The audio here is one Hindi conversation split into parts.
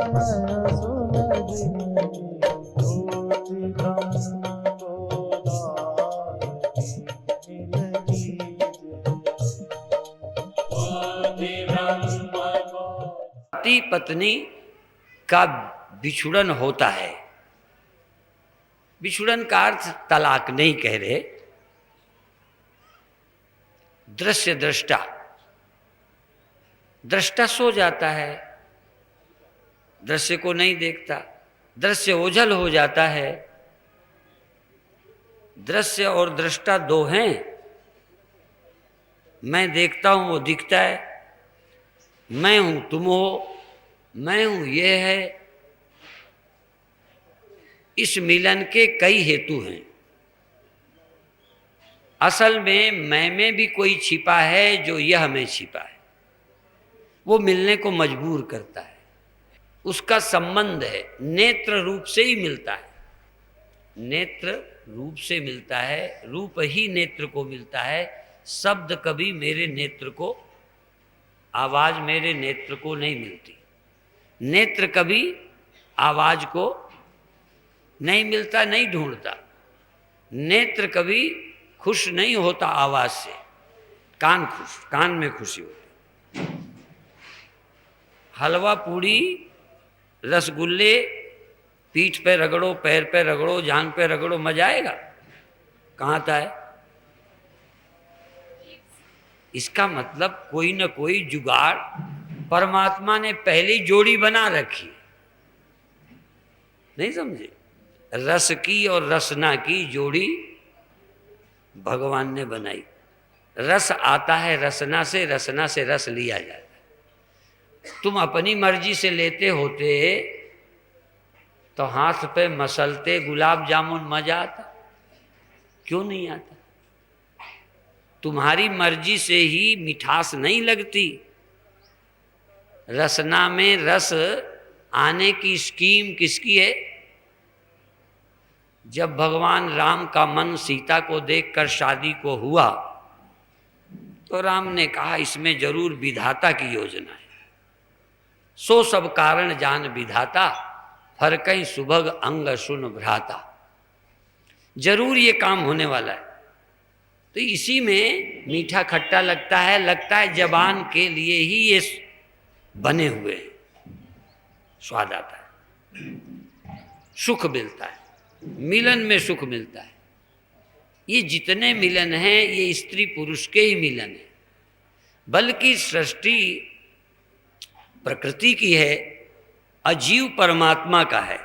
पति पत्नी का बिछुड़न होता है। बिछुड़न का अर्थ तलाक नहीं कह रहे, दृश्य दृष्टा, दृष्टा सो जाता है, दृश्य को नहीं देखता, दृश्य ओझल हो जाता है। दृश्य और दृष्टा दो हैं, मैं देखता हूं वो दिखता है, मैं हूं तुम हो, मैं हूं ये है। इस मिलन के कई हेतु हैं। असल में मैं भी कोई छिपा है जो यह में छिपा है, वो मिलने को मजबूर करता है। उसका संबंध है, नेत्र रूप से ही मिलता है, नेत्र रूप से मिलता है, रूप ही नेत्र को मिलता है। शब्द कभी मेरे नेत्र को, आवाज मेरे नेत्र को नहीं मिलती, नेत्र कभी आवाज को नहीं मिलता, नहीं ढूंढता। नेत्र कभी खुश नहीं होता आवाज से, कान खुश, कान में खुशी होती। हलवा पूड़ी रसगुल्ले पीठ पे रगड़ो, पैर पे रगड़ो, जान पे रगड़ो, मजा आएगा? कहाँ आता है? इसका मतलब कोई न कोई जुगाड़ परमात्मा ने पहली जोड़ी बना रखी। नहीं समझे? रस की और रसना की जोड़ी भगवान ने बनाई। रस आता है रसना से, रसना से रस लिया जाता है। तुम अपनी मर्जी से लेते होते तो हाथ पे मसलते गुलाब जामुन मजा आता, क्यों नहीं आता? तुम्हारी मर्जी से ही मिठास नहीं लगती। रसना में रस आने की स्कीम किसकी है? जब भगवान राम का मन सीता को देखकर शादी को हुआ तो राम ने कहा इसमें जरूर विधाता की योजना है। सो सब कारण जान विधाता, फरकई सुभग अंग सुन भ्राता। जरूर ये काम होने वाला है। तो इसी में मीठा खट्टा लगता है जबान के लिए ही ये बने हुए हैं। स्वाद आता है, सुख मिलता है, मिलन में सुख मिलता है। ये जितने मिलन हैं ये स्त्री पुरुष के ही मिलन है, बल्कि सृष्टि प्रकृति की है, अजीव परमात्मा का है।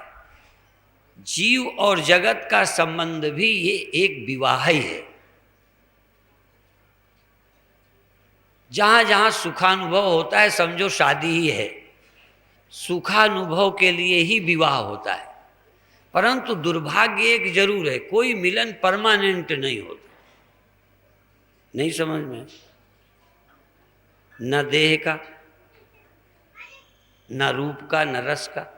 जीव और जगत का संबंध भी ये एक विवाह ही है। जहां जहां सुखानुभव होता है समझो शादी ही है। सुखानुभव के लिए ही विवाह होता है। परंतु दुर्भाग्य एक जरूर है, कोई मिलन परमानेंट नहीं होता। नहीं समझ में? न देह का, न रूप का, न रस का।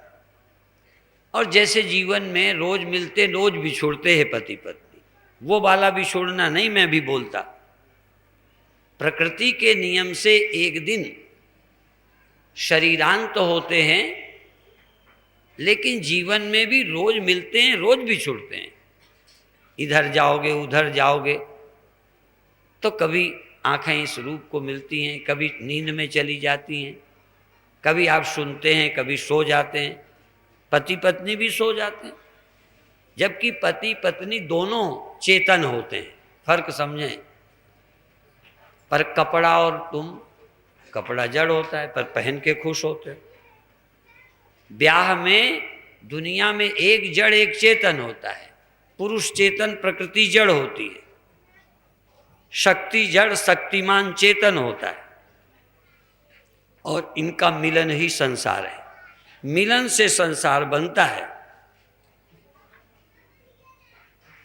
और जैसे जीवन में रोज मिलते रोज बिछोड़ते हैं पति पत्नी, वो वाला बिछोड़ना नहीं मैं भी बोलता। प्रकृति के नियम से एक दिन शरीरांत तो होते हैं, लेकिन जीवन में भी रोज मिलते हैं, रोज बिछुड़ते हैं। इधर जाओगे उधर जाओगे तो कभी आंखें इस रूप को मिलती हैं, कभी नींद में चली जाती हैं, कभी आप सुनते हैं, कभी सो जाते हैं। पति पत्नी भी सो जाते हैं, जबकि पति पत्नी दोनों चेतन होते हैं। फर्क समझें। पर कपड़ा और तुम, कपड़ा जड़ होता है पर पहन के खुश होते हो। ब्याह में दुनिया में एक जड़ एक चेतन होता है। पुरुष चेतन, प्रकृति जड़ होती है। शक्ति जड़, शक्तिमान चेतन होता है। और इनका मिलन ही संसार है। मिलन से संसार बनता है।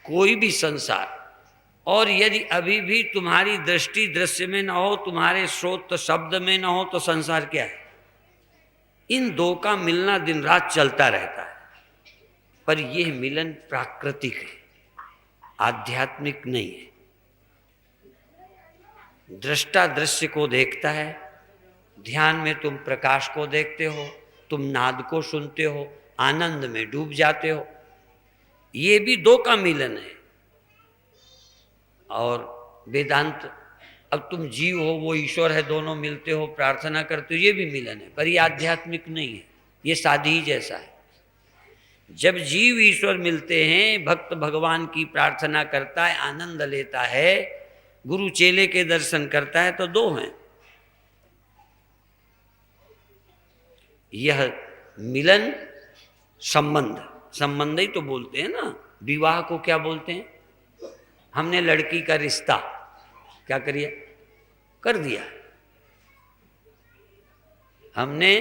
कोई भी संसार। और यदि अभी भी तुम्हारी दृष्टि दृश्य में न हो, तुम्हारे श्रोत शब्द में न हो, तो संसार क्या है? इन दो का मिलना दिन रात चलता रहता है। पर यह मिलन प्राकृतिक है, आध्यात्मिक नहीं है। दृष्टा दृश्य को देखता है, ध्यान में तुम प्रकाश को देखते हो, तुम नाद को सुनते हो, आनंद में डूब जाते हो। ये भी दो का मिलन है। और वेदांत, अब तुम जीव हो, वो ईश्वर है, दोनों मिलते हो, प्रार्थना करते हो, ये भी मिलन है, पर ये आध्यात्मिक नहीं है, ये साधी ही जैसा है। जब जीव ईश्वर मिलते हैं, भक्त भगवान की प्रार्थना करता है, आनंद लेता है, गुरु चेले के दर्शन करता है, तो दो हैं। यह मिलन संबंध, संबंध ही तो बोलते हैं ना। विवाह को क्या बोलते हैं? हमने लड़की का रिश्ता क्या करिए कर दिया, हमने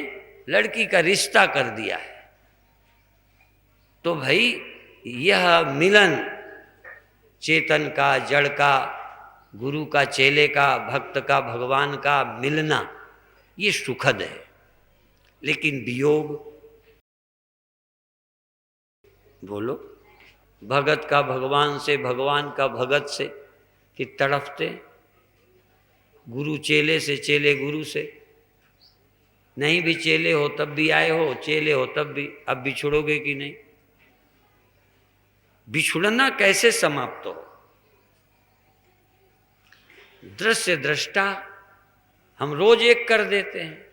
लड़की का रिश्ता कर दिया है। तो भाई यह मिलन चेतन का, जड़ का, गुरु का, चेले का, भक्त का, भगवान का मिलना, ये सुखद है। लेकिन वियोग, बोलो, भगत का भगवान से, भगवान का भगत से कि तड़पते, गुरु चेले से, चेले गुरु से। नहीं भी चेले हो तब भी आए हो, चेले हो तब भी, अब बिछुड़ोगे कि नहीं? बिछुड़ना कैसे समाप्त हो? दृश्य दृष्टा हम रोज एक कर देते हैं,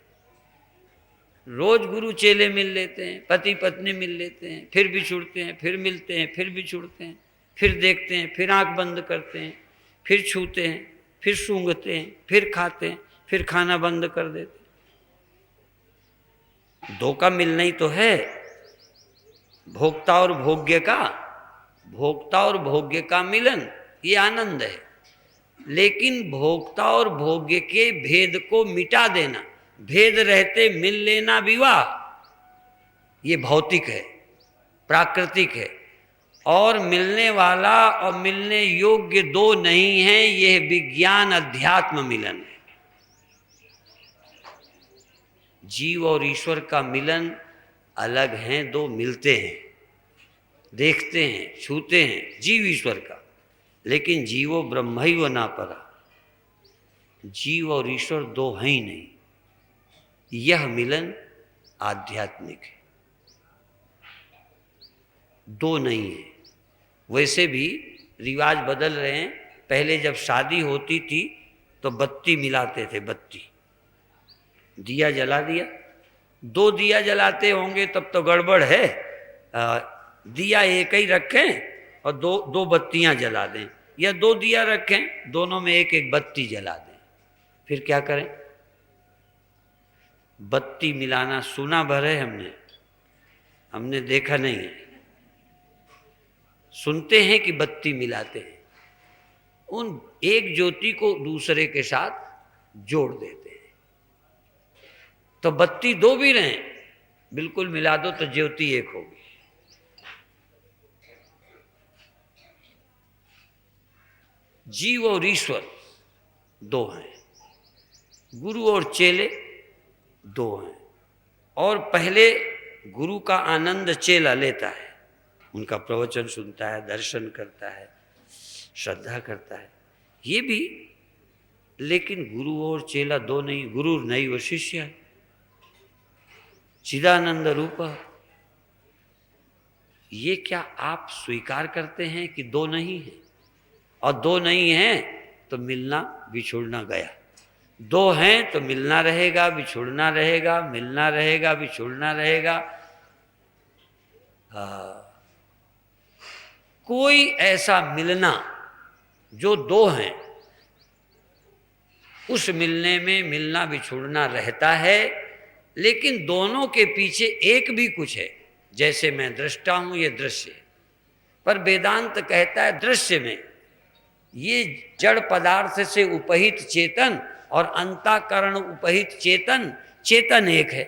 रोज गुरु चेले मिल लेते हैं, पति पत्नी मिल लेते हैं, फिर बिछुड़ते हैं, फिर मिलते हैं, फिर बिछुड़ते हैं, फिर देखते हैं, फिर आंख बंद करते हैं, फिर छूते हैं, फिर सूंघते हैं, फिर खाते हैं, फिर खाना बंद कर देते हैं। दो का मिलना ही तो है, भोक्ता और भोग्य का, भोक्ता और भोग्य का मिलन, ये आनंद है। लेकिन भोक्ता और भोग्य के भेद को मिटा देना, भेद रहते मिल लेना विवाह, ये भौतिक है, प्राकृतिक है। और मिलने वाला और मिलने योग्य दो नहीं है, यह विज्ञान अध्यात्म मिलन है। जीव और ईश्वर का मिलन अलग हैं, दो मिलते हैं, देखते हैं, छूते हैं, जीव ईश्वर का। लेकिन जीवो ब्रह्मैव न परा, जीव और ईश्वर दो हैं ही नहीं, यह मिलन आध्यात्मिक है, दो नहीं है। वैसे भी रिवाज बदल रहे हैं। पहले जब शादी होती थी तो बत्ती मिलाते थे, बत्ती, दिया जला दिया, दो दिया जलाते होंगे तब तो गड़बड़ है। दिया एक ही रखें और दो दो बत्तियां जला दें, या दो दिया रखें, दोनों में एक एक बत्ती जला दें, फिर क्या करें? बत्ती मिलाना सुना भर है, हमने देखा नहीं है। सुनते हैं कि बत्ती मिलाते हैं, उन एक ज्योति को दूसरे के साथ जोड़ देते हैं। तो बत्ती दो भी रहें, बिल्कुल मिला दो तो ज्योति एक होगी। जीव और ईश्वर दो हैं, गुरु और चेले दो हैं। और पहले गुरु का आनंद चेला लेता है, उनका प्रवचन सुनता है, दर्शन करता है, श्रद्धा करता है, ये भी। लेकिन गुरु और चेला दो नहीं, गुरु नहीं वो शिष्य है, चिदानंद रूप। ये क्या आप स्वीकार करते हैं कि दो नहीं है? और दो नहीं है तो मिलना बिछुड़ना गया, दो हैं तो मिलना रहेगा, बिछुड़ना रहेगा, मिलना रहेगा, बिछुड़ना रहेगा। कोई ऐसा मिलना जो दो हैं, उस मिलने में मिलना बिछुड़ना रहता है, लेकिन दोनों के पीछे एक भी कुछ है। जैसे मैं दृष्टा हूं, ये दृश्य, पर वेदांत कहता है दृश्य में ये जड़ पदार्थ से उपहित चेतन और अंतःकरण उपहित चेतन, चेतन एक है।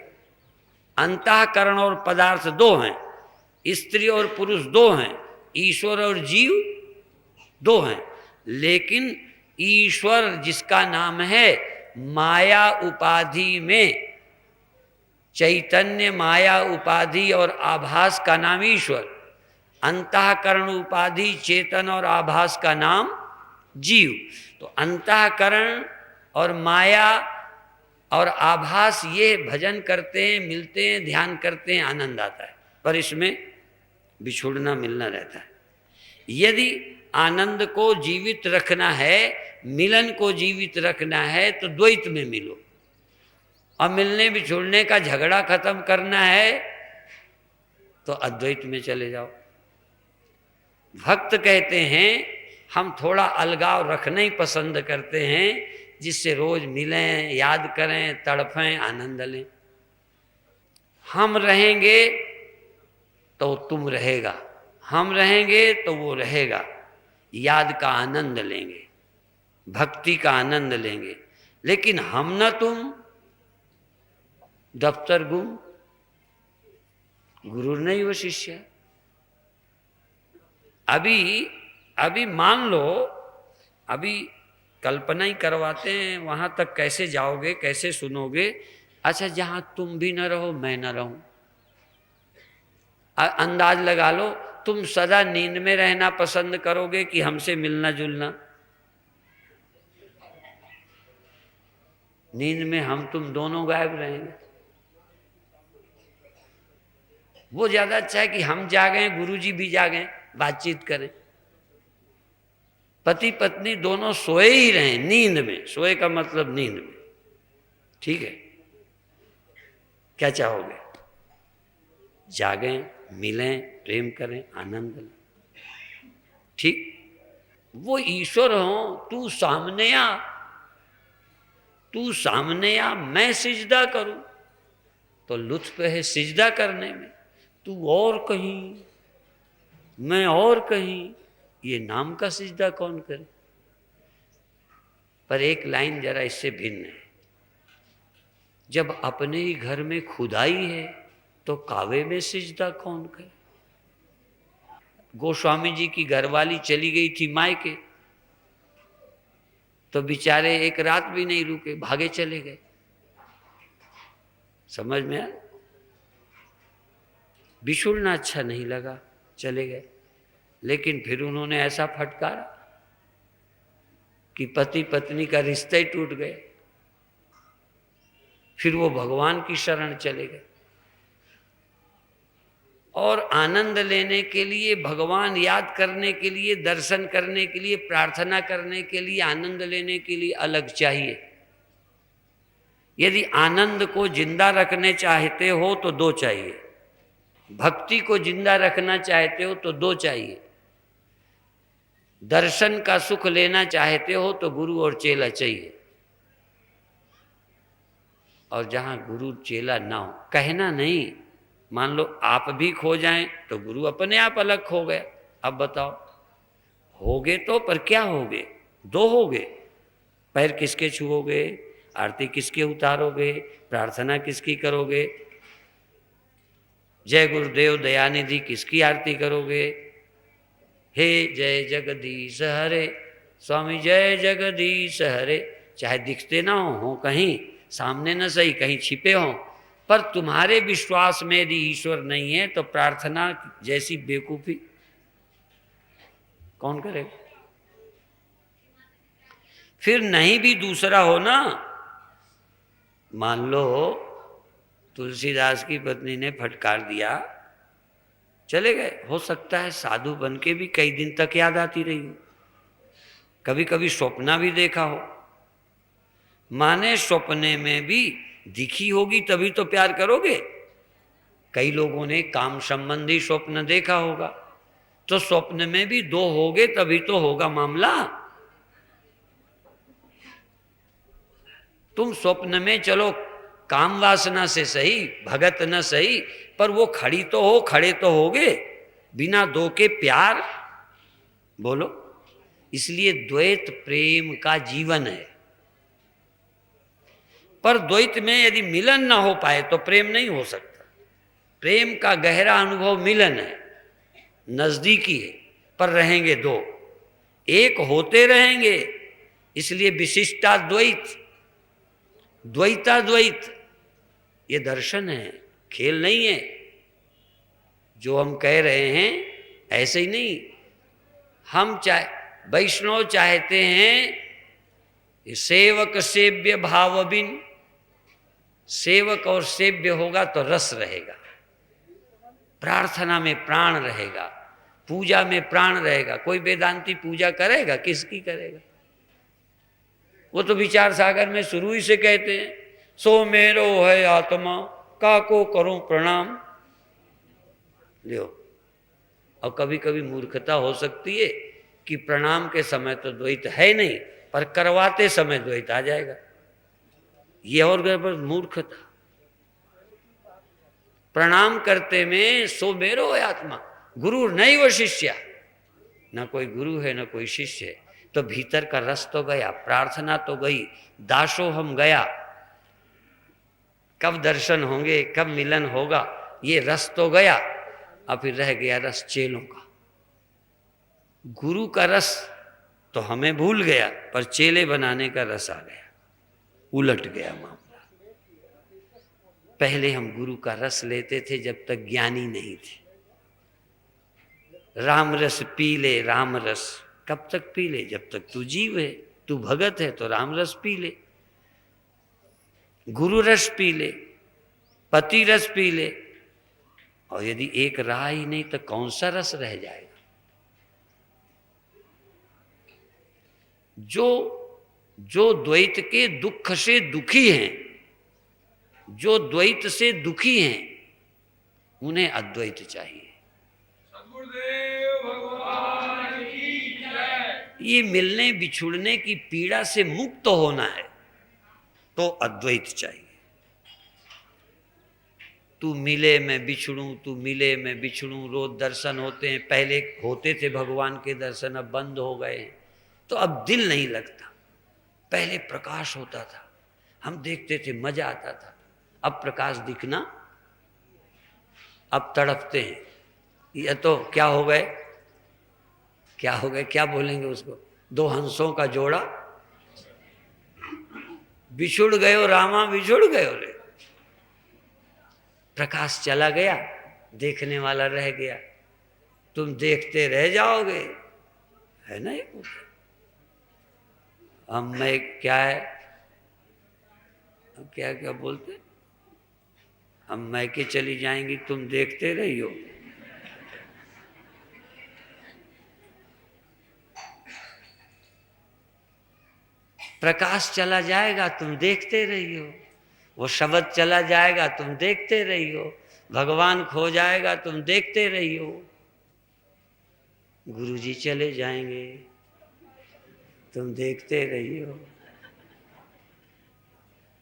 अंतःकरण और पदार्थ दो हैं, स्त्री और पुरुष दो हैं, ईश्वर और जीव दो हैं। लेकिन ईश्वर जिसका नाम है माया उपाधि में, चैतन्य माया उपाधि और आभास का नाम ईश्वर, अंतःकरण उपाधि चेतन और आभास का नाम जीव। तो अंतःकरण और माया और आभास ये भजन करते हैं, मिलते हैं, ध्यान करते हैं, आनंद आता है, पर इसमें बिछुड़ना मिलना रहता है। यदि आनंद को जीवित रखना है, मिलन को जीवित रखना है, तो द्वैत में मिलो। और मिलने बिछुड़ने का झगड़ा खत्म करना है तो अद्वैत में चले जाओ। भक्त कहते हैं हम थोड़ा अलगाव रखना ही पसंद करते हैं, जिससे रोज मिलें, याद करें, तड़फें, आनंद लें। हम रहेंगे तो तुम रहेगा, हम रहेंगे तो वो रहेगा। याद का आनंद लेंगे, भक्ति का आनंद लेंगे। लेकिन हम ना तुम, दफ्तर गुम, गुरु नहीं वो शिष्य। अभी मान लो, अभी कल्पना ही करवाते हैं वहां तक कैसे जाओगे, कैसे सुनोगे। अच्छा, जहां तुम भी न रहो, मैं न रहूं। अंदाज लगा लो, तुम सदा नींद में रहना पसंद करोगे कि हमसे मिलना जुलना? नींद में हम तुम दोनों गायब रहेंगे। वो ज्यादा अच्छा है कि हम जागें, गुरुजी भी जागें, बातचीत करें। पति पत्नी दोनों सोए ही रहें, नींद में। सोए का मतलब नींद में, ठीक है? क्या चाहोगे? जागें, मिलें, प्रेम करें, आनंद लें, ठीक? वो ईश्वर हो, तू सामने आ, तू सामने आ, मैं सिजदा करूं तो लुत्फ है सिजदा करने में। तू और कहीं, मैं और कहीं, ये नाम का सिजदा कौन करे? पर एक लाइन जरा इससे भिन्न है। जब अपने ही घर में खुदाई है तो कावे में सिजदा कौन करे? गोस्वामी जी की घरवाली चली गई थी मायके, तो बेचारे एक रात भी नहीं रुके, भागे चले गए। समझ में आया? बिछुड़ना अच्छा नहीं लगा, चले गए। लेकिन फिर उन्होंने ऐसा फटकारा कि पति पत्नी का रिश्ता ही टूट गया। फिर वो भगवान की शरण चले गए और आनंद लेने के लिए, भगवान याद करने के लिए, दर्शन करने के लिए, प्रार्थना करने के लिए, आनंद लेने के लिए अलग चाहिए। यदि आनंद को जिंदा रखने चाहते हो तो दो चाहिए, भक्ति को जिंदा रखना चाहते हो तो दो चाहिए, दर्शन का सुख लेना चाहते हो तो गुरु और चेला चाहिए। और जहां गुरु चेला ना हो, कहना नहीं, मान लो आप भी खो जाएं तो गुरु अपने आप अलग खो गए। अब बताओ, होगे तो, पर क्या होगे? दो होगे। पैर किसके छुओगे, आरती किसके उतारोगे, प्रार्थना किसकी करोगे, जय गुरुदेव दयानिधि किसकी आरती करोगे? हे जय जगदीश हरे, स्वामी जय जगदीश हरे। चाहे दिखते ना हो कहीं, सामने न सही, कहीं छिपे हों, पर तुम्हारे विश्वास में यदि ईश्वर नहीं है तो प्रार्थना जैसी बेवकूफी कौन करेगा? फिर नहीं भी दूसरा हो ना, मान लो तुलसीदास की पत्नी ने फटकार दिया, चले गए। हो सकता है साधु बन के भी कई दिन तक याद आती रही हो, कभी कभी स्वप्ना भी देखा हो। माने स्वप्ने में भी दिखी होगी तभी तो प्यार करोगे। कई लोगों ने काम संबंधी स्वप्न देखा होगा, तो स्वप्न में भी दो होगे तभी तो होगा मामला। तुम स्वप्न में चलो काम वासना से सही, भगत न सही, पर वो खड़ी तो हो, खड़े तो होगे। बिना दो के प्यार, बोलो। इसलिए द्वैत प्रेम का जीवन है। पर द्वैत में यदि मिलन ना हो पाए तो प्रेम नहीं हो सकता। प्रेम का गहरा अनुभव मिलन है, नजदीकी है, पर रहेंगे दो, एक होते रहेंगे। इसलिए विशिष्टा द्वैत, द्वैता द्वैत, ये दर्शन है, खेल नहीं है। जो हम कह रहे हैं ऐसे ही नहीं। हम वैष्णव चाहते हैं सेवक सेव्य भाव बिन, सेवक और सेव्य होगा तो रस रहेगा, प्रार्थना में प्राण रहेगा, पूजा में प्राण रहेगा। कोई वेदांती पूजा करेगा? किसकी करेगा? वो तो विचार सागर में शुरू ही से कहते हैं, सो मेरो है आत्मा काको करूं प्रणाम। लियो, और कभी कभी मूर्खता हो सकती है कि प्रणाम के समय तो द्वैत है नहीं, पर करवाते समय द्वैत आ जाएगा। ये और गड़बड़ मूर्खता। प्रणाम करते में सो मेरो है आत्मा, गुरु नहीं वो शिष्या, न कोई गुरु है न कोई शिष्य है। तो भीतर का रस तो गया, प्रार्थना तो गई, दासो हम गया। कब दर्शन होंगे, कब मिलन होगा, ये रस तो गया। अब फिर रह गया रस चेलों का। गुरु का रस तो हमें भूल गया, पर चेले बनाने का रस आ गया, उलट गया मामला। पहले हम गुरु का रस लेते थे जब तक ज्ञानी नहीं थे। राम रस पी ले, राम रस कब तक पी ले? जब तक तू जीव है, तू भगत है तो राम रस पी ले, गुरु रस पी ले, पति रस पी ले। और यदि एक रहा ही नहीं तो कौन सा रस रह जाएगा? जो द्वैत के दुख से दुखी हैं, जो द्वैत से दुखी हैं, उन्हें अद्वैत चाहिए। ये मिलने बिछुड़ने की पीड़ा से मुक्त होना है तो अद्वैत चाहिए। तू मिले मैं बिछड़ूं, तू मिले मैं बिछड़ूं, रोज दर्शन होते हैं। पहले होते थे भगवान के दर्शन, अब बंद हो गए हैं, तो अब दिल नहीं लगता। पहले प्रकाश होता था, हम देखते थे, मजा आता था। अब प्रकाश दिखना, अब तड़पते हैं। ये तो क्या हो गए, क्या हो गए, क्या बोलेंगे उसको? दो हंसों का जोड़ा बिछुड़ गयो रामा, बिछुड़ गयो रे। प्रकाश चला गया, देखने वाला रह गया। तुम देखते रह जाओगे, है ना? ये हम मैं क्या है, क्या क्या बोलते, हम मैके चली जाएंगी, तुम देखते रहियो। प्रकाश चला जाएगा, तुम देखते रहियो। वो शब्द चला जाएगा, तुम देखते रहियो। भगवान खो जाएगा, तुम देखते रहियो। गुरुजी चले जाएंगे, तुम देखते रहियो।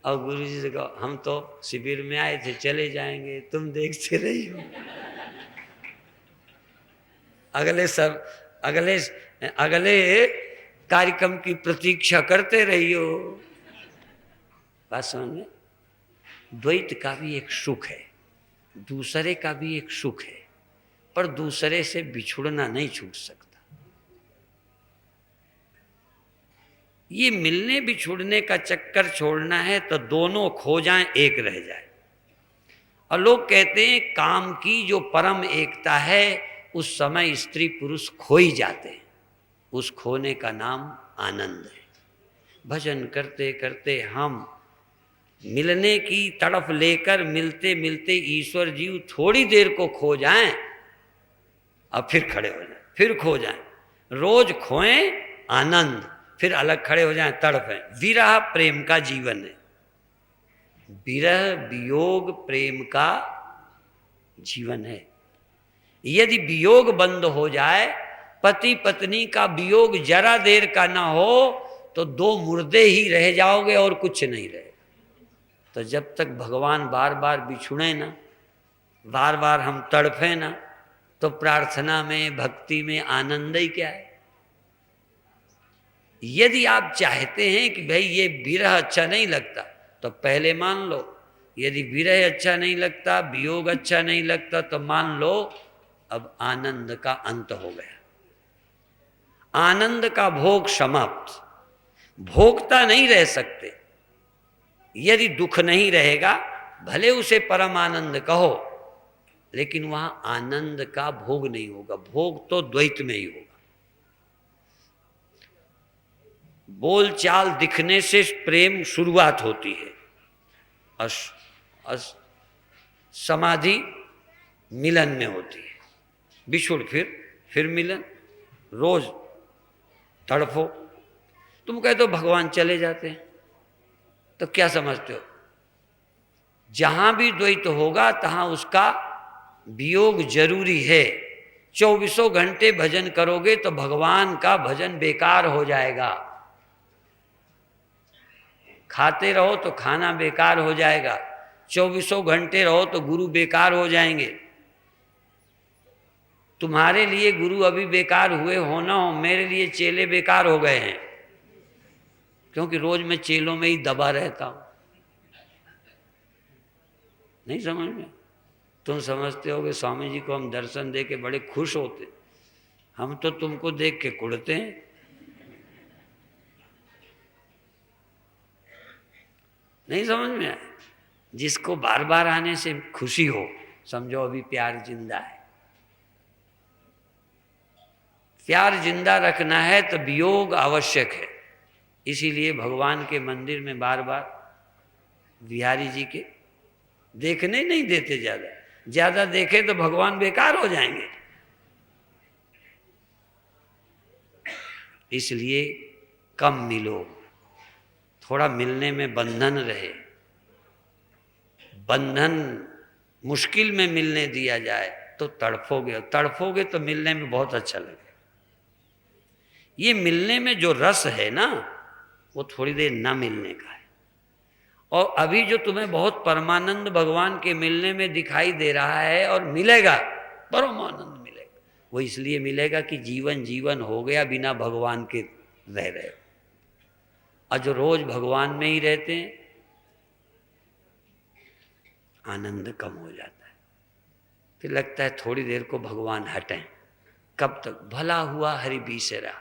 और गुरुजी से कहो, हम तो शिविर में आए थे, चले जाएंगे, तुम देखते रहियो। अगले कार्यक्रम की प्रतीक्षा करते रहियो। बात समझ में? द्वैत का भी एक सुख है, दूसरे का भी एक सुख है, पर दूसरे से बिछुड़ना नहीं छूट सकता। ये मिलने बिछुड़ने का चक्कर छोड़ना है तो दोनों खो जाएं, एक रह जाए। और लोग कहते हैं काम की जो परम एकता है, उस समय स्त्री पुरुष खो ही जाते हैं। उस खोने का नाम आनंद है। भजन करते करते हम मिलने की तड़फ लेकर मिलते मिलते ईश्वर जीव थोड़ी देर को खो जाएं, अब फिर खड़े हो जाएं, फिर खो जाएं। रोज खोएं आनंद, फिर अलग खड़े हो जाएं, तड़पें। विरह प्रेम का जीवन है, विरह वियोग प्रेम का जीवन है। यदि वियोग बंद हो जाए, पति पत्नी का वियोग जरा देर का ना हो, तो दो मुर्दे ही रह जाओगे और कुछ नहीं रहेगा। तो जब तक भगवान बार बार बिछुड़े ना, बार बार हम तड़फे ना, तो प्रार्थना में भक्ति में आनंद ही क्या है? यदि आप चाहते हैं कि भाई ये विरह अच्छा नहीं लगता, तो पहले मान लो, यदि विरह अच्छा नहीं लगता, वियोग अच्छा नहीं लगता, तो मान लो अब आनंद का अंत हो गया, आनंद का भोग समाप्त। भोगता नहीं रह सकते। यदि दुख नहीं रहेगा, भले उसे परम आनंद कहो, लेकिन वहां आनंद का भोग नहीं होगा। भोग तो द्वैत में ही होगा। बोल चाल दिखने से प्रेम शुरुआत होती है, और और समाधि मिलन में होती है। बिछुड़ फिर मिलन, रोज तड़फो। तुम कहते हो भगवान चले जाते हैं, तो क्या समझते हो? जहां भी द्वैत होगा तहां उसका वियोग जरूरी है। 24 घंटे भजन करोगे तो भगवान का भजन बेकार हो जाएगा। खाते रहो तो खाना बेकार हो जाएगा। 24 घंटे रहो तो गुरु बेकार हो जाएंगे। तुम्हारे लिए गुरु अभी बेकार हुए हो ना हो, मेरे लिए चेले बेकार हो गए हैं, क्योंकि रोज मैं चेलों में ही दबा रहता हूं। नहीं समझ में? तुम समझते हो कि स्वामी जी को हम दर्शन दे के बड़े खुश होते, हम तो तुमको देख के कुड़ते हैं। नहीं समझ में आया? जिसको बार बार आने से खुशी हो, समझो अभी प्यार जिंदा है। प्यार जिंदा रखना है तो वियोग आवश्यक है। इसीलिए भगवान के मंदिर में बार बार बिहारी जी के देखने नहीं देते। ज्यादा देखे तो भगवान बेकार हो जाएंगे। इसलिए कम मिलो, थोड़ा मिलने में बंधन रहे। बंधन मुश्किल में मिलने दिया जाए तो तड़फोगे तो मिलने में बहुत अच्छा लगेगा। ये मिलने में जो रस है ना, वो थोड़ी देर ना मिलने का है। और अभी जो तुम्हें बहुत परमानंद भगवान के मिलने में दिखाई दे रहा है और मिलेगा, परमानंद मिलेगा, वो इसलिए मिलेगा कि जीवन हो गया बिना भगवान के रह रहे। और जो रोज भगवान में ही रहते हैं, आनंद कम हो जाता है। फिर लगता है थोड़ी देर को भगवान हटें। कब तक? भला हुआ हरि बीसरा।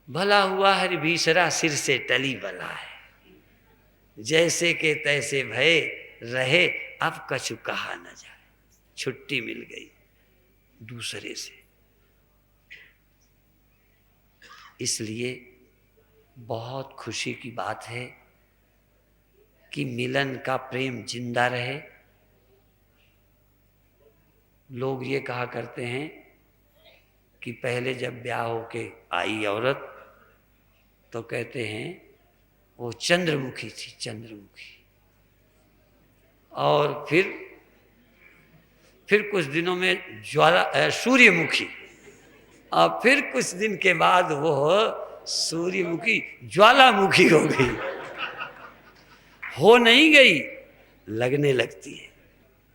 भला हुआ हरि बीसरा, सिर से टली बला है। जैसे के तैसे भय रहे, अब कछु कहा न जाए। छुट्टी मिल गई दूसरे से। इसलिए बहुत खुशी की बात है कि मिलन का प्रेम जिंदा रहे। लोग ये कहा करते हैं कि पहले जब ब्याह होके आई औरत तो कहते हैं वो चंद्रमुखी थी, चंद्रमुखी। और फिर कुछ दिनों में सूर्यमुखी। और फिर कुछ दिन के बाद वो सूर्यमुखी ज्वालामुखी हो गई। हो नहीं गई, लगने लगती है।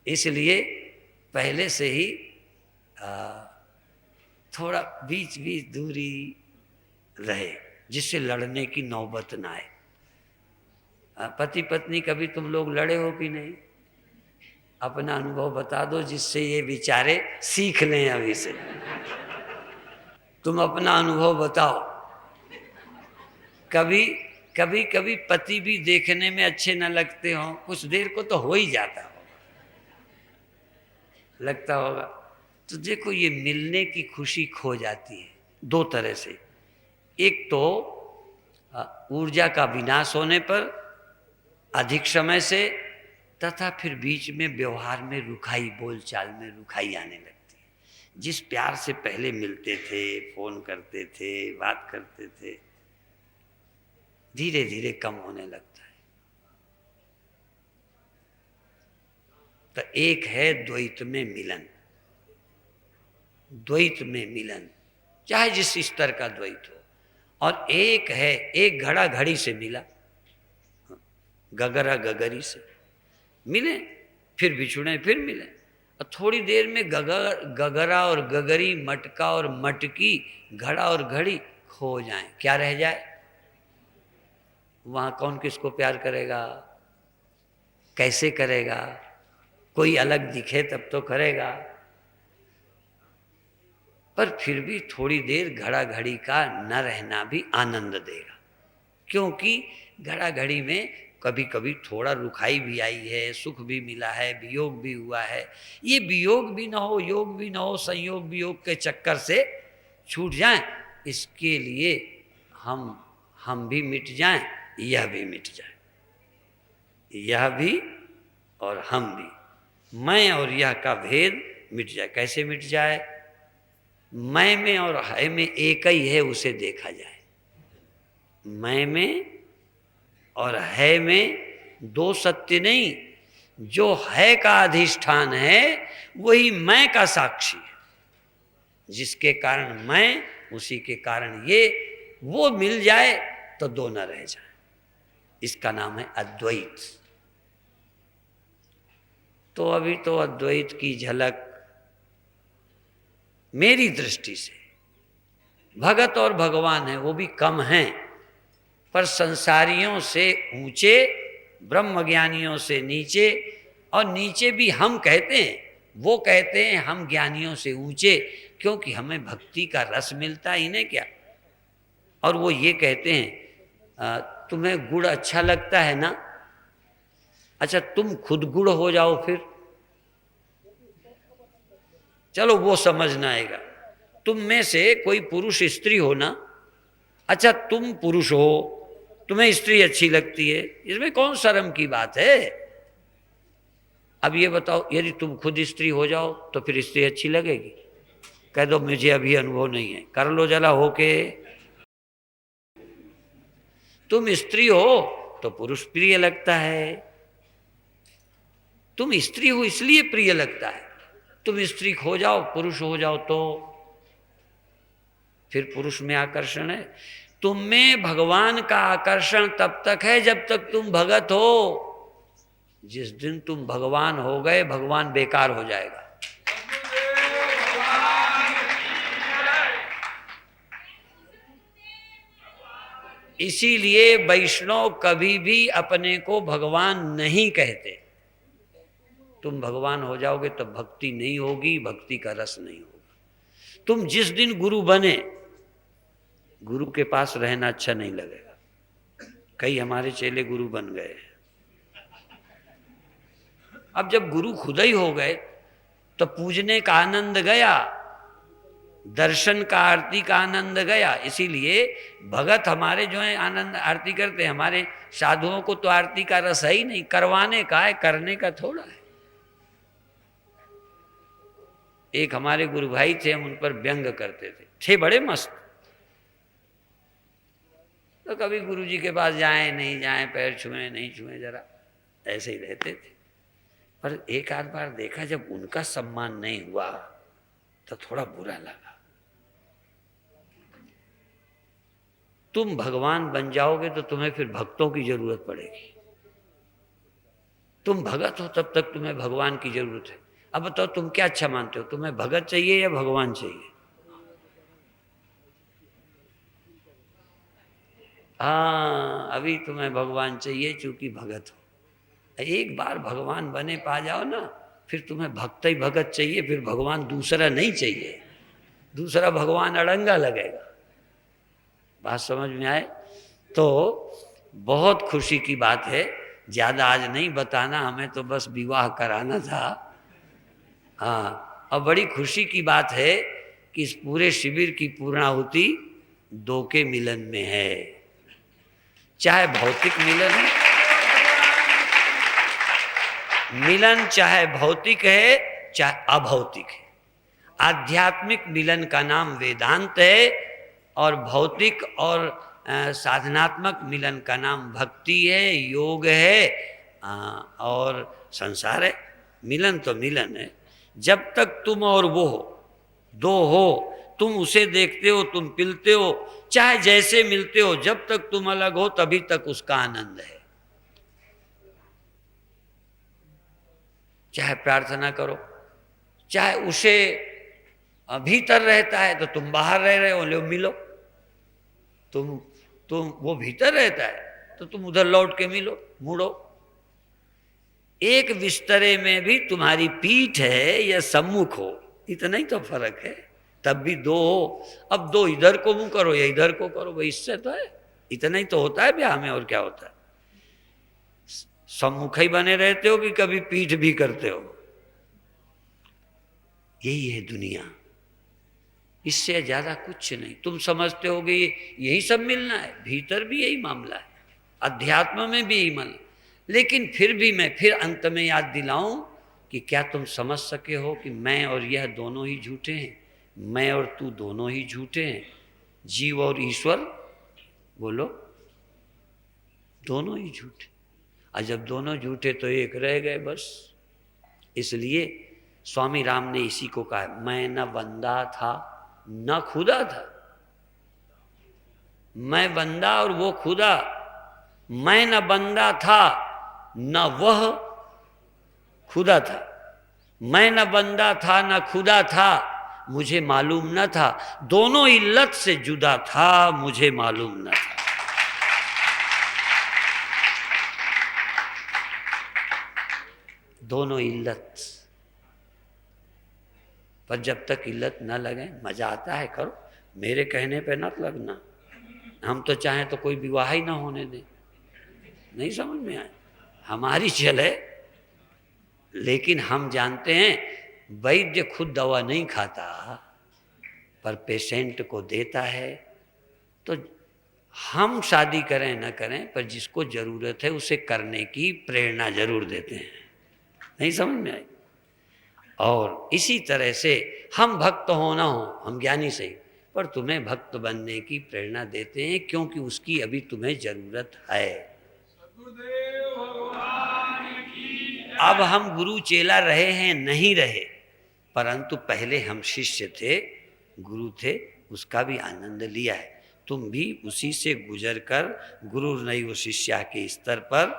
इसलिए पहले से ही थोड़ा बीच दूरी रहे, जिससे लड़ने की नौबत ना आए। पति पत्नी कभी तुम लोग लड़े हो कि नहीं? अपना अनुभव बता दो, जिससे ये विचारे सीख लें अभी से। तुम अपना अनुभव बताओ। कभी पति भी देखने में अच्छे न लगते हो, कुछ देर को तो हो ही जाता होगा, लगता होगा। तो देखो, ये मिलने की खुशी खो जाती है दो तरह से। एक तो ऊर्जा का विनाश होने पर, अधिक समय से, तथा फिर बीच में व्यवहार में रुखाई, बोलचाल में रुखाई आने लगती है। जिस प्यार से पहले मिलते थे, फोन करते थे, बात करते थे, धीरे धीरे कम होने लगता है। तो एक है द्वैत में मिलन। द्वैत में मिलन, चाहे जिस स्तर का द्वैत हो। और एक है, एक घड़ा घड़ी से मिला, गगरा गगरी से मिले, फिर बिछुड़े, फिर मिले। और थोड़ी देर में गगरा और गगरी, मटका और मटकी, घड़ा और घड़ी खो जाएं, क्या रह जाए? वहां कौन किसको प्यार करेगा? कैसे करेगा? कोई अलग दिखे तब तो करेगा। पर फिर भी थोड़ी देर घड़ा घड़ी का न रहना भी आनंद देगा, क्योंकि घड़ा घड़ी में कभी कभी थोड़ा रुखाई भी आई है, सुख भी मिला है, वियोग भी हुआ है। ये वियोग भी ना हो, योग भी ना हो, संयोग वियोग के चक्कर से छूट जाएं, इसके लिए हम भी मिट जाएं, यह भी मिट जाए, यह भी और हम भी, मैं और यह का भेद मिट जाए। कैसे मिट जाए? मैं में और है में एक ही है, उसे देखा जाए। मैं में और है में दो सत्य नहीं, जो है का अधिष्ठान है वही मैं का साक्षी है। जिसके कारण मैं, उसी के कारण ये, वो मिल जाए तो दो न रह जाए। इसका नाम है अद्वैत। तो अभी तो अद्वैत की झलक मेरी दृष्टि से, भगत और भगवान है वो भी कम हैं, पर संसारियों से ऊंचे, ब्रह्मज्ञानियों से नीचे, और नीचे भी हम कहते हैं, वो कहते हैं हम ज्ञानियों से ऊंचे, क्योंकि हमें भक्ति का रस मिलता ही नहीं क्या। और वो ये कहते हैं तुम्हें गुड़ अच्छा लगता है ना, अच्छा तुम खुद गुड़ हो जाओ फिर, चलो वो समझना आएगा। तुम में से कोई पुरुष स्त्री हो ना, अच्छा तुम पुरुष हो, तुम्हें स्त्री अच्छी लगती है, इसमें कौन शर्म की बात है। अब ये बताओ, यदि तुम खुद स्त्री हो जाओ तो फिर स्त्री अच्छी लगेगी? कह दो मुझे अभी अनुभव नहीं है, कर लो जला होके। तुम स्त्री हो तो पुरुष प्रिय लगता है, तुम स्त्री हो इसलिए प्रिय लगता है। तुम स्त्री खो जाओ, पुरुष हो जाओ तो फिर पुरुष में आकर्षण है। तुम में भगवान का आकर्षण तब तक है जब तक तुम भगत हो। जिस दिन तुम भगवान हो गए, भगवान बेकार हो जाएगा। इसीलिए वैष्णव कभी भी अपने को भगवान नहीं कहते। तुम भगवान हो जाओगे तो भक्ति नहीं होगी, भक्ति का रस नहीं होगा। तुम जिस दिन गुरु बने, गुरु के पास रहना अच्छा नहीं लगेगा। कई हमारे चेले गुरु बन गए। अब जब गुरु खुद ही हो गए तो पूजने का आनंद गया, दर्शन का, आरती का आनंद गया। इसीलिए भगत हमारे जो है आनंद आरती करते हैं, हमारे साधुओं को तो आरती का रस है ही नहीं, करवाने का है, करने का थोड़ा है। एक हमारे गुरु भाई थे, हम उन पर व्यंग करते थे बड़े मस्त। तो कभी गुरु जी के पास जाएं नहीं जाएं, पैर छुएं नहीं छुएं, जरा ऐसे ही रहते थे। पर एक आध बार देखा, जब उनका सम्मान नहीं हुआ तो थोड़ा बुरा लगा। तुम भगवान बन जाओगे तो तुम्हें फिर भक्तों की जरूरत पड़ेगी। तुम भगत हो तब तक तुम्हें भगवान की जरूरत है। अब बताओ तुम क्या अच्छा मानते हो, तुम्हें भगत चाहिए या भगवान चाहिए? हाँ, अभी तुम्हें भगवान चाहिए चूंकि भगत हो। एक बार भगवान बने पा जाओ ना, फिर तुम्हें भक्त ही भगत चाहिए, फिर भगवान दूसरा नहीं चाहिए। दूसरा भगवान अड़ंगा लगेगा। बात समझ में आए? तो बहुत खुशी की बात है। ज्यादा आज नहीं बताना, हमें तो बस विवाह कराना था। हाँ, और बड़ी खुशी की बात है कि इस पूरे शिविर की पूर्णाहुति दो के मिलन में है। चाहे भौतिक मिलन है, मिलन चाहे भौतिक है चाहे अभौतिक है। आध्यात्मिक मिलन का नाम वेदांत है, और भौतिक और साधनात्मक मिलन का नाम भक्ति है, योग है, और संसार है। मिलन तो मिलन है। जब तक तुम और वो दो हो, तुम उसे देखते हो, तुम पिलते हो, चाहे जैसे मिलते हो, जब तक तुम अलग हो तभी तक उसका आनंद है। चाहे प्रार्थना करो, चाहे उसे भीतर रहता है तो तुम बाहर रह रहे हो, लो मिलो। तुम वो भीतर रहता है तो तुम उधर लौट के मिलो, मुड़ो। एक बिस्तरे में भी तुम्हारी पीठ है या सम्मुख हो, इतना ही तो फर्क है। तब भी दो हो। अब दो इधर को मुंह करो या इधर को करो, भाई इससे तो है, इतना ही तो होता है ब्याह में, और क्या होता है। सम्मुख ही बने रहते हो कि कभी पीठ भी करते हो। यही है दुनिया, इससे ज्यादा कुछ नहीं। तुम समझते हो कि यही सब मिलना है, भीतर भी यही मामला है। अध्यात्म में भी मन। लेकिन फिर भी मैं फिर अंत में याद दिलाऊं कि क्या तुम समझ सके हो कि मैं और यह दोनों ही झूठे हैं, मैं और तू दोनों ही झूठे हैं, जीव और ईश्वर बोलो दोनों ही झूठे। और जब दोनों झूठे तो एक रह गए बस। इसलिए स्वामी राम ने इसी को कहा, मैं न बंदा था न खुदा था। मैं बंदा और वो खुदा। मैं न बंदा था न वह खुदा था। मैं न बंदा था न खुदा था, मुझे मालूम न था। दोनों इल्लत से जुदा था, मुझे मालूम न था। दोनों इल्लत। पर जब तक इल्लत न लगे मजा आता है करो, मेरे कहने पे न लगना। हम तो चाहें तो कोई विवाह ही ना होने दें, नहीं समझ में आए, हमारी चले। लेकिन हम जानते हैं वैद्य खुद दवा नहीं खाता पर पेशेंट को देता है। तो हम शादी करें न करें पर जिसको जरूरत है उसे करने की प्रेरणा जरूर देते हैं, नहीं समझ में आई। और इसी तरह से हम भक्त हो ना हो, हम ज्ञानी सही, पर तुम्हें भक्त बनने की प्रेरणा देते हैं क्योंकि उसकी अभी तुम्हें जरूरत है। अब हम गुरु चेला रहे हैं नहीं रहे, परंतु पहले हम शिष्य थे, गुरु थे, उसका भी आनंद लिया है। तुम भी उसी से गुजर कर गुरु नैव शिष्या के स्तर पर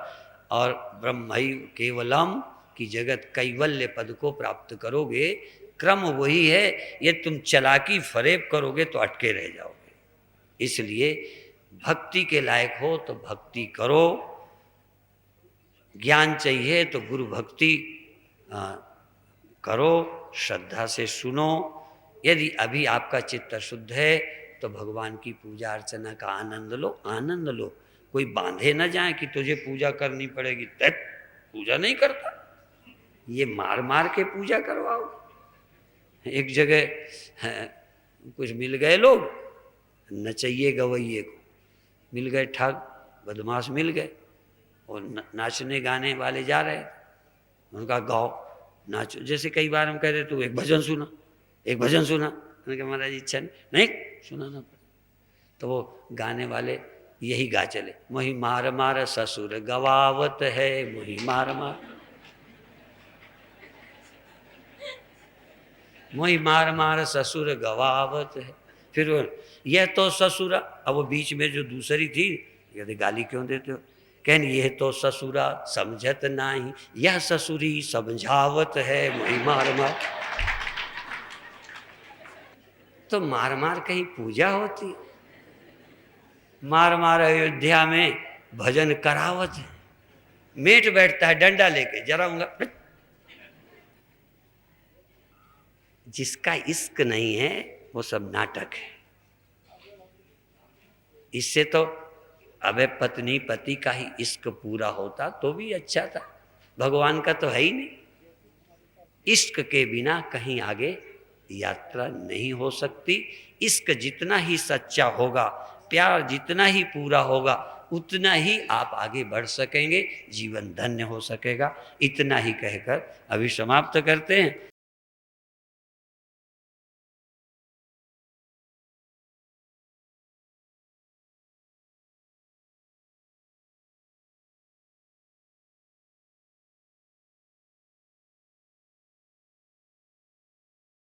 और ब्रह्मैव केवलम की जगत कैवल्य पद को प्राप्त करोगे। क्रम वही है, ये तुम चालाकी फरेब करोगे तो अटके रह जाओगे। इसलिए भक्ति के लायक हो तो भक्ति करो, ज्ञान चाहिए तो गुरु भक्ति करो, श्रद्धा से सुनो। यदि अभी आपका चित्त शुद्ध है तो भगवान की पूजा अर्चना का आनंद लो, आनंद लो। कोई बांधे न जाए कि तुझे पूजा करनी पड़ेगी, पूजा नहीं करता, ये मार मार के पूजा करवाओ। एक जगह कुछ मिल गए लोग, नचइये गवैये को मिल गए, ठग बदमाश मिल गए और नाचने गाने वाले जा रहे, उनका गाओ नाचो। जैसे कई बार हम कहते तो एक भजन सुना, एक भजन सुना, उन्होंने कहा महाराज इच्छा नहीं सुनाना पड़ा। तो वो गाने वाले यही गा चले, मोहि मार मार ससुर गवावत है, मोहि मार मार, मोहि मार मार ससुर गवावत है। फिर यह तो ससुरा, अब वो बीच में जो दूसरी थी कहते गाली क्यों देते हो, कहन यह तो ससुरा समझत नाही, यह ससुरी समझावत है, मोहि मार मार। तो मार मार कहीं पूजा होती, मार मार अयोध्या में भजन करावत है। मेट बैठता है डंडा लेके, जरा उंगला, जिसका इश्क नहीं है वो सब नाटक है। इससे तो अबे पत्नी पति का ही इश्क पूरा होता तो भी अच्छा था, भगवान का तो है ही नहीं। इश्क के बिना कहीं आगे यात्रा नहीं हो सकती। इश्क जितना ही सच्चा होगा, प्यार जितना ही पूरा होगा, उतना ही आप आगे बढ़ सकेंगे, जीवन धन्य हो सकेगा। इतना ही कहकर अभी समाप्त करते हैं।